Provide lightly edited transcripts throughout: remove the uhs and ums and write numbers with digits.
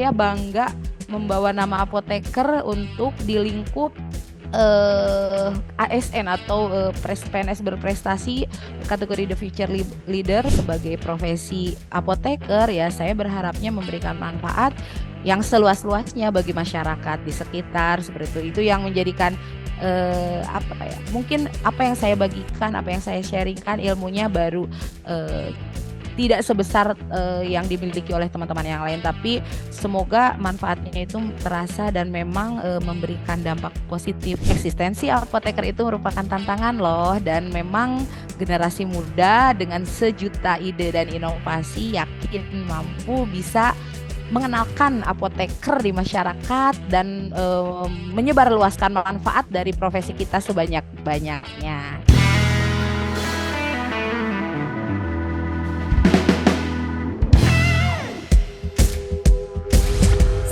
saya bangga membawa nama apoteker untuk di lingkup ASN atau PNS berprestasi kategori The Future Leader sebagai profesi apoteker. Ya, saya berharapnya memberikan manfaat yang seluas-luasnya bagi masyarakat di sekitar seperti itu. Itu yang menjadikan apa ya? Mungkin apa yang saya bagikan, apa yang saya sharingkan ilmunya baru tidak sebesar yang dimiliki oleh teman-teman yang lain, tapi semoga manfaatnya itu terasa dan memang memberikan dampak positif. Eksistensi apoteker itu merupakan tantangan loh, dan memang generasi muda dengan sejuta ide dan inovasi yakin mampu bisa mengenalkan apoteker di masyarakat dan menyebarluaskan manfaat dari profesi kita sebanyak-banyaknya.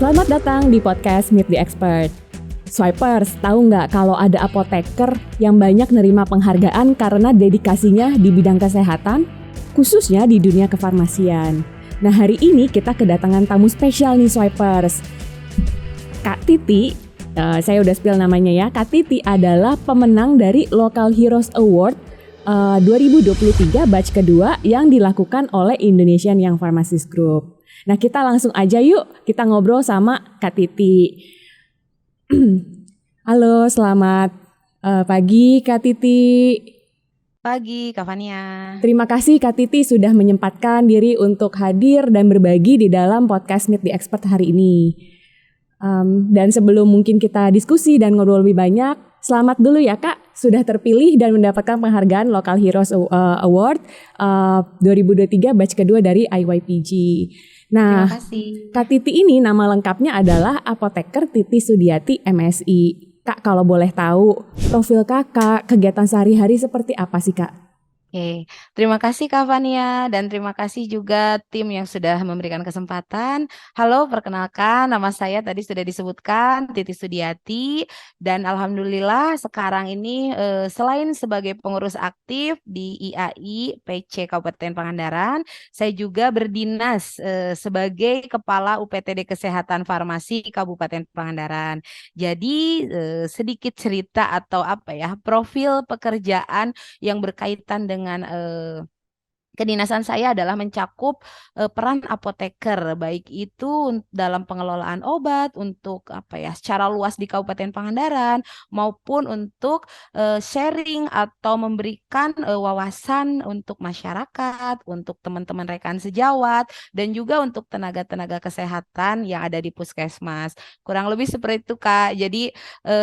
Selamat datang di podcast Meet the Expert. Swipers, tahu nggak kalau ada apoteker yang banyak nerima penghargaan karena dedikasinya di bidang kesehatan, khususnya di dunia kefarmasian. Nah, hari ini kita kedatangan tamu spesial nih Swipers. Kak Titi, saya udah spill namanya ya. Kak Titi adalah pemenang dari Local Heroes Award 2023 batch kedua yang dilakukan oleh Indonesian Young Pharmacist Group. Nah, kita langsung aja yuk, kita ngobrol sama Kak Titi. Halo, selamat pagi Kak Titi. Pagi, Kak Fania. Terima kasih Kak Titi sudah menyempatkan diri untuk hadir dan berbagi di dalam podcast Meet the Expert hari ini. Dan sebelum mungkin kita diskusi dan ngobrol lebih banyak, selamat dulu ya Kak, sudah terpilih dan mendapatkan penghargaan Local Heroes Award 2023 batch kedua dari IYPG. Nah, Terima kasih. Kak Titi ini nama lengkapnya adalah Apoteker Titi Sudiati MSI. Kak, kalau boleh tahu, profil kakak, kegiatan sehari-hari seperti apa sih Kak? Oke, terima kasih Kak Fania dan terima kasih juga tim yang sudah memberikan kesempatan. Halo, perkenalkan nama saya tadi sudah disebutkan Titi Sudiati, dan alhamdulillah sekarang ini selain sebagai pengurus aktif di IAI PC Kabupaten Pangandaran, saya juga berdinas sebagai Kepala UPTD Kesehatan Farmasi Kabupaten Pangandaran. Jadi sedikit cerita atau apa ya, profil pekerjaan yang berkaitan dengan kedinasan saya adalah mencakup peran apoteker, baik itu dalam pengelolaan obat untuk apa ya secara luas di Kabupaten Pangandaran maupun untuk sharing atau memberikan wawasan untuk masyarakat, untuk teman-teman rekan sejawat dan juga untuk tenaga-tenaga kesehatan yang ada di puskesmas. Kurang lebih seperti itu Kak. Jadi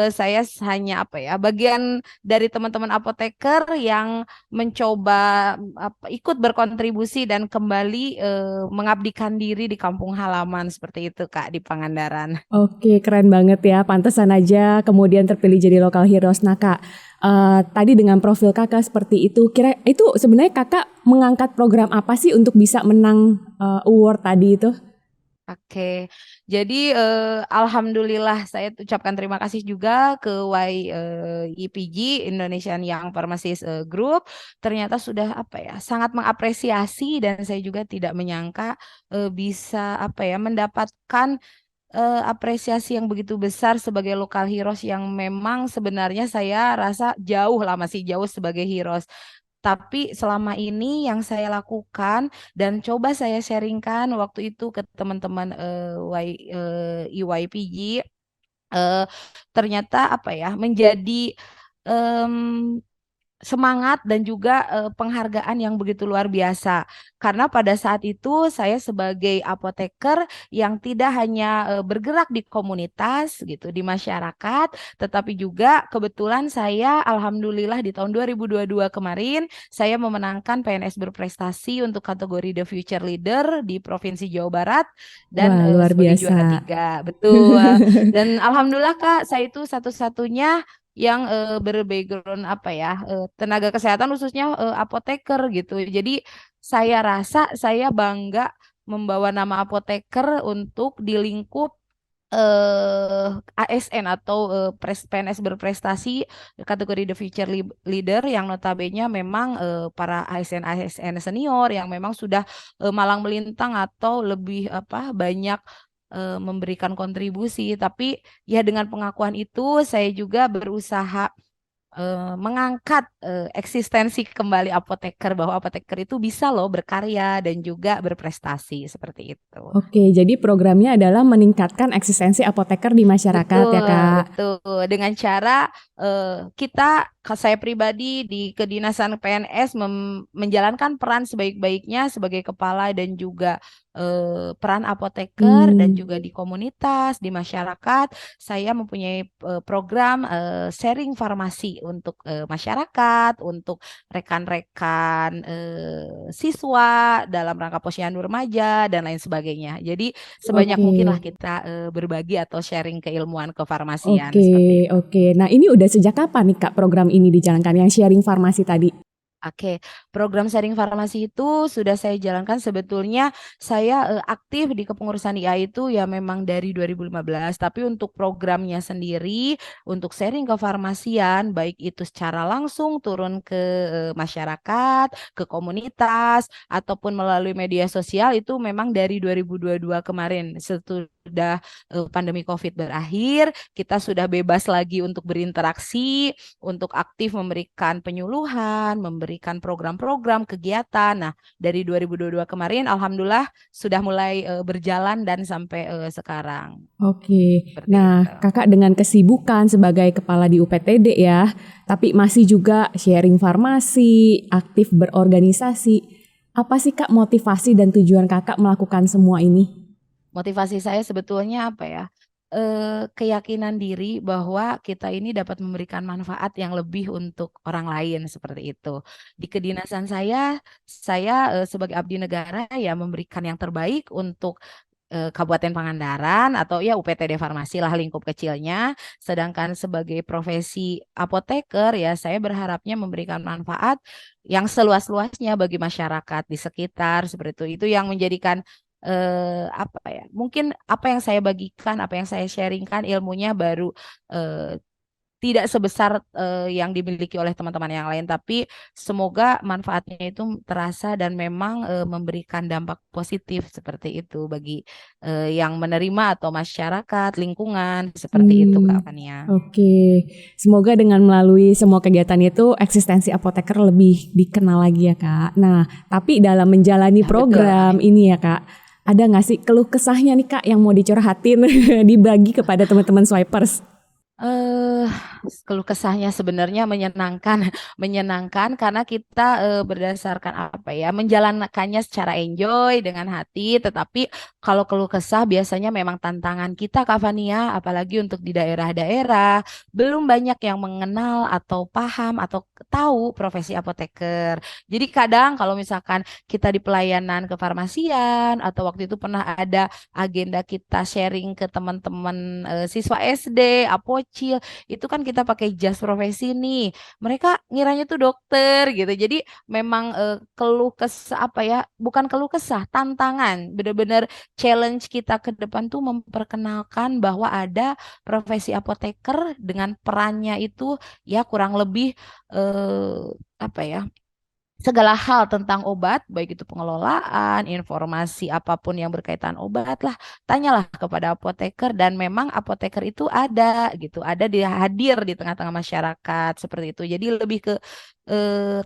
saya hanya apa ya bagian dari teman-teman apoteker yang mencoba ikut berkontribusi dan kembali mengabdikan diri di kampung halaman seperti itu Kak di Pangandaran. Oke, keren banget ya. Pantesan aja kemudian terpilih jadi Local Heroes. Nah Kak, tadi dengan profil kakak seperti itu, kira itu sebenarnya kakak mengangkat program apa sih untuk bisa menang award tadi itu? Oke, jadi alhamdulillah saya ucapkan terima kasih juga ke YIPG Indonesian Young Pharmacist Group. Ternyata sudah apa ya sangat mengapresiasi dan saya juga tidak menyangka bisa apa ya mendapatkan apresiasi yang begitu besar sebagai local heroes yang memang sebenarnya saya rasa jauh lah masih jauh sebagai heroes. Tapi selama ini yang saya lakukan dan coba saya sharingkan waktu itu ke teman-teman EYPG, eh, ternyata apa ya menjadi em, semangat dan juga penghargaan yang begitu luar biasa. Karena pada saat itu saya sebagai apoteker yang tidak hanya bergerak di komunitas gitu, di masyarakat, tetapi juga kebetulan saya alhamdulillah di tahun 2022 kemarin saya memenangkan PNS berprestasi untuk kategori The Future Leader di Provinsi Jawa Barat dan Wah, luar sebagai juara biasa. 3. Betul. Dan alhamdulillah Kak, saya itu satu-satunya yang berbackground apa ya tenaga kesehatan khususnya apoteker gitu. Jadi saya rasa saya bangga membawa nama apoteker untuk di lingkup ASN atau PNS berprestasi kategori The Future Leader yang notabene memang para ASN senior yang memang sudah malang melintang atau lebih apa banyak memberikan kontribusi, tapi ya dengan pengakuan itu saya juga berusaha mengangkat eksistensi kembali apoteker, bahwa apoteker itu bisa loh berkarya dan juga berprestasi seperti itu. Oke, jadi programnya adalah meningkatkan eksistensi apoteker di masyarakat ya, Betul, Kak. betul. Dengan cara saya pribadi di kedinasan PNS menjalankan peran sebaik-baiknya sebagai kepala dan juga peran apoteker dan Hmm, juga di komunitas, di masyarakat. Saya mempunyai program sharing farmasi untuk masyarakat, untuk rekan-rekan siswa dalam rangka posyandu remaja dan lain sebagainya. Jadi sebanyak oke. mungkinlah kita berbagi atau sharing keilmuan kefarmasian seperti Oke, itu. oke. Nah, ini udah sejak kapan nih Kak program ini dijalankan yang sharing farmasi tadi? Oke, program sharing farmasi itu sudah saya jalankan sebetulnya saya aktif di kepengurusan IA itu ya memang dari 2015, tapi untuk programnya sendiri untuk sharing kefarmasian baik itu secara langsung turun ke masyarakat, ke komunitas ataupun melalui media sosial itu memang dari 2022 kemarin sesudah pandemi Covid berakhir, kita sudah bebas lagi untuk berinteraksi, untuk aktif memberikan penyuluhan, memberikan program-program kegiatan. Nah, dari 2022 kemarin alhamdulillah sudah mulai berjalan dan sampai sekarang. Oke. Seperti itu. Nah, Kakak dengan kesibukan sebagai kepala di UPTD ya, tapi masih juga sharing farmasi, aktif berorganisasi. Apa sih Kak motivasi dan tujuan Kakak melakukan semua ini? Motivasi saya sebetulnya apa ya? Keyakinan diri bahwa kita ini dapat memberikan manfaat yang lebih untuk orang lain seperti itu. Di kedinasan saya sebagai abdi negara ya memberikan yang terbaik untuk Kabupaten Pangandaran atau ya UPTD Farmasi lah lingkup kecilnya. Sedangkan sebagai profesi apoteker ya saya berharapnya memberikan manfaat yang seluas-luasnya bagi masyarakat di sekitar seperti itu. Itu yang menjadikan apa ya? Mungkin apa yang saya bagikan, apa yang saya sharingkan ilmunya baru eh, tidak sebesar yang dimiliki oleh teman-teman yang lain, tapi semoga manfaatnya itu terasa dan memang memberikan dampak positif seperti itu bagi yang menerima atau masyarakat, lingkungan, seperti itu Kak Hmm, Fania. oke. Semoga dengan melalui semua kegiatan itu eksistensi apoteker lebih dikenal lagi ya Kak. Nah, tapi dalam menjalani Ya, betul, program amin. ini ya Kak, ada nggak sih keluh kesahnya nih Kak yang mau dicurhatin dibagi kepada teman-teman swipers? eh Keluh kesahnya sebenarnya menyenangkan, menyenangkan karena kita berdasarkan apa ya, menjalankannya secara enjoy dengan hati. Tetapi kalau keluh kesah biasanya memang tantangan kita, Kak Fania, apalagi untuk di daerah-daerah belum banyak yang mengenal atau paham atau tahu profesi apoteker. Jadi kadang kalau misalkan kita di pelayanan kefarmasian atau waktu itu pernah ada agenda kita sharing ke teman-teman siswa SD, Apocil, itu kan kita pakai jas profesi nih. Mereka ngiranya tuh dokter gitu. Jadi memang keluh kesah apa ya? Bukan keluh kesah, tantangan. Benar-benar challenge kita ke depan tuh memperkenalkan bahwa ada profesi apoteker dengan perannya itu ya kurang lebih apa ya? Segala hal tentang obat, baik itu pengelolaan, informasi apapun yang berkaitan obat lah, tanyalah kepada apoteker dan memang apoteker itu ada gitu, ada di hadir di tengah-tengah masyarakat seperti itu. Jadi lebih ke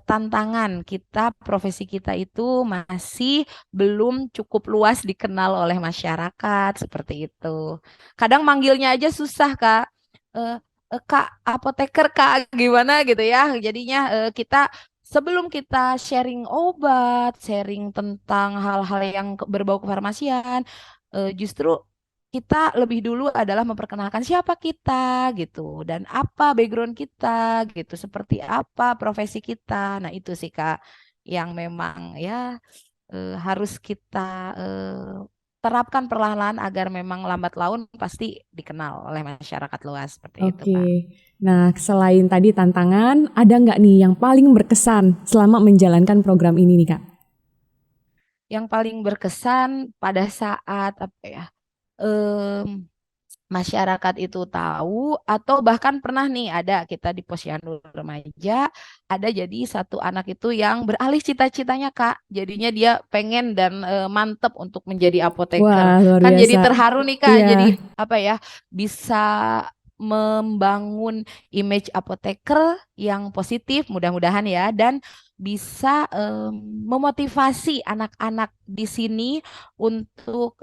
tantangan kita, profesi kita itu masih belum cukup luas dikenal oleh masyarakat seperti itu. Kadang manggilnya aja susah, Kak. Eh, Kak apoteker Kak gimana gitu ya. Jadinya kita sebelum kita sharing obat, sharing tentang hal-hal yang berbau kefarmasian, justru kita lebih dulu adalah memperkenalkan siapa kita gitu dan apa background kita gitu, seperti apa profesi kita. Nah, itu sih Kak yang memang ya harus kita eh, terapkan perlahan-lahan agar memang lambat laun pasti dikenal oleh masyarakat luas seperti itu Oke. Kak. Nah, selain tadi tantangan, ada nggak nih yang paling berkesan selama menjalankan program ini nih Kak? Yang paling berkesan pada saat apa ya? masyarakat itu tahu, atau bahkan pernah nih ada kita di Posyandu Remaja ada jadi satu anak itu yang beralih cita-citanya Kak, jadinya dia pengen dan mantep untuk menjadi apoteker. Wah, luar Kan jadi biasa. terharu nih Kak, Iya. jadi apa ya, bisa membangun image apoteker yang positif mudah-mudahan ya, dan bisa memotivasi anak-anak di sini untuk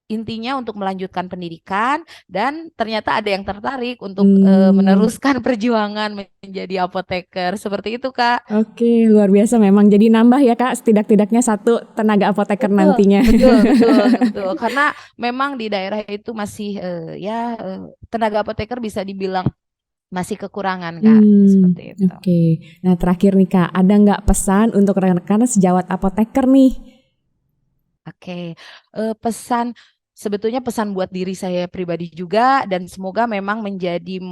intinya untuk melanjutkan pendidikan, dan ternyata ada yang tertarik untuk Hmm. meneruskan perjuangan menjadi apoteker. Seperti itu, Kak. Oke, luar biasa memang. Jadi nambah ya Kak, setidak-tidaknya satu tenaga apoteker Betul, nantinya. betul, betul, betul. Karena memang di daerah itu masih tenaga apoteker bisa dibilang masih kekurangan, Kak. Hmm, Seperti itu. oke. Nah terakhir nih Kak, ada nggak pesan untuk rekan-rekan sejawat apoteker nih? Oke, pesan sebetulnya pesan buat diri saya pribadi juga, dan semoga memang menjadi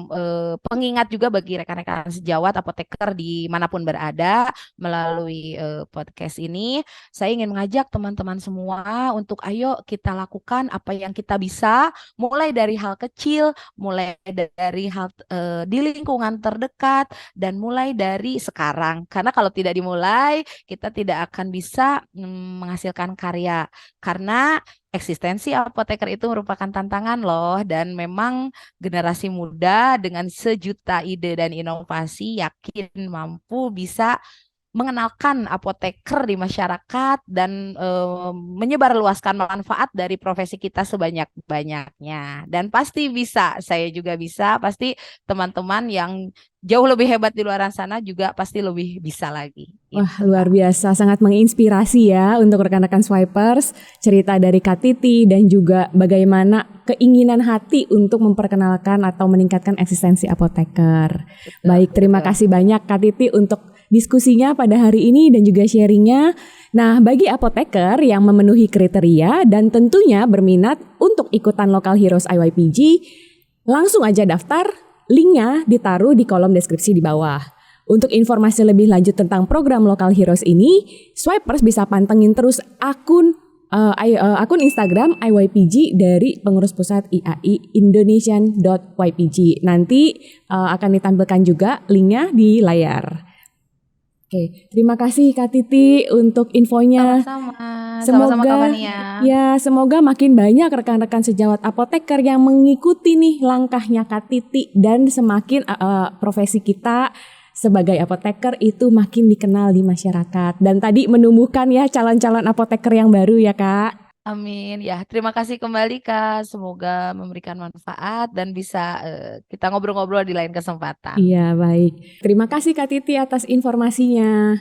pengingat juga bagi rekan-rekan sejawat apoteker dimanapun berada melalui podcast ini. Saya ingin mengajak teman-teman semua untuk ayo kita lakukan apa yang kita bisa, mulai dari hal kecil, mulai dari hal di lingkungan terdekat, dan mulai dari sekarang. Karena kalau tidak dimulai, kita tidak akan bisa menghasilkan karya, karena eksistensi apoteker itu merupakan tantangan loh, dan memang generasi muda dengan sejuta ide dan inovasi yakin mampu bisa mengenalkan apoteker di masyarakat dan menyebarluaskan manfaat dari profesi kita sebanyak-banyaknya. Dan pasti bisa, saya juga bisa, pasti teman-teman yang jauh lebih hebat di luar sana juga pasti lebih bisa lagi. Wah Itu, luar Kak. biasa, sangat menginspirasi ya untuk rekan-rekan swipers. Cerita dari Kak Titi dan juga bagaimana keinginan hati untuk memperkenalkan atau meningkatkan eksistensi apoteker. Betul, Baik, terima betul. kasih banyak Kak Titi untuk diskusinya pada hari ini dan juga sharingnya. Nah, bagi apoteker yang memenuhi kriteria dan tentunya berminat untuk ikutan Local Heroes IYPG, langsung aja daftar, linknya ditaruh di kolom deskripsi di bawah. Untuk informasi lebih lanjut tentang program Local Heroes ini, swipers bisa pantengin terus akun Instagram IYPG dari pengurus pusat IAI Indonesian.ypg. Nanti akan ditampilkan juga linknya di layar. Oke, terima kasih Kak Titi untuk infonya. Sama-sama Kak Semoga Fania. semoga makin banyak rekan-rekan sejawat apoteker yang mengikuti nih langkahnya Kak Titi, dan semakin profesi kita sebagai apoteker itu makin dikenal di masyarakat, dan tadi menumbuhkan ya calon-calon apoteker yang baru ya Kak. Amin. Ya, terima kasih kembali Kak. Semoga memberikan manfaat dan bisa kita ngobrol-ngobrol di lain kesempatan. Iya, baik. Terima kasih Kak Titi atas informasinya.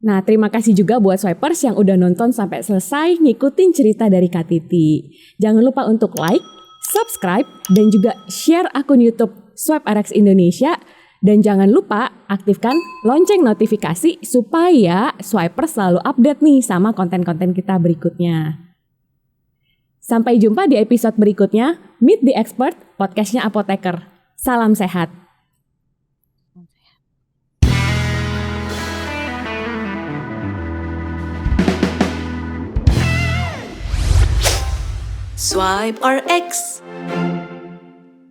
Nah, terima kasih juga buat swipers yang udah nonton sampai selesai ngikutin cerita dari Kak Titi. Jangan lupa untuk like, subscribe, dan juga share akun YouTube Swipe RX Indonesia. Dan jangan lupa aktifkan lonceng notifikasi supaya swipers selalu update nih sama konten-konten kita berikutnya. Sampai jumpa di episode berikutnya. Meet the Expert, podcastnya Apoteker. Salam sehat. Swipe RX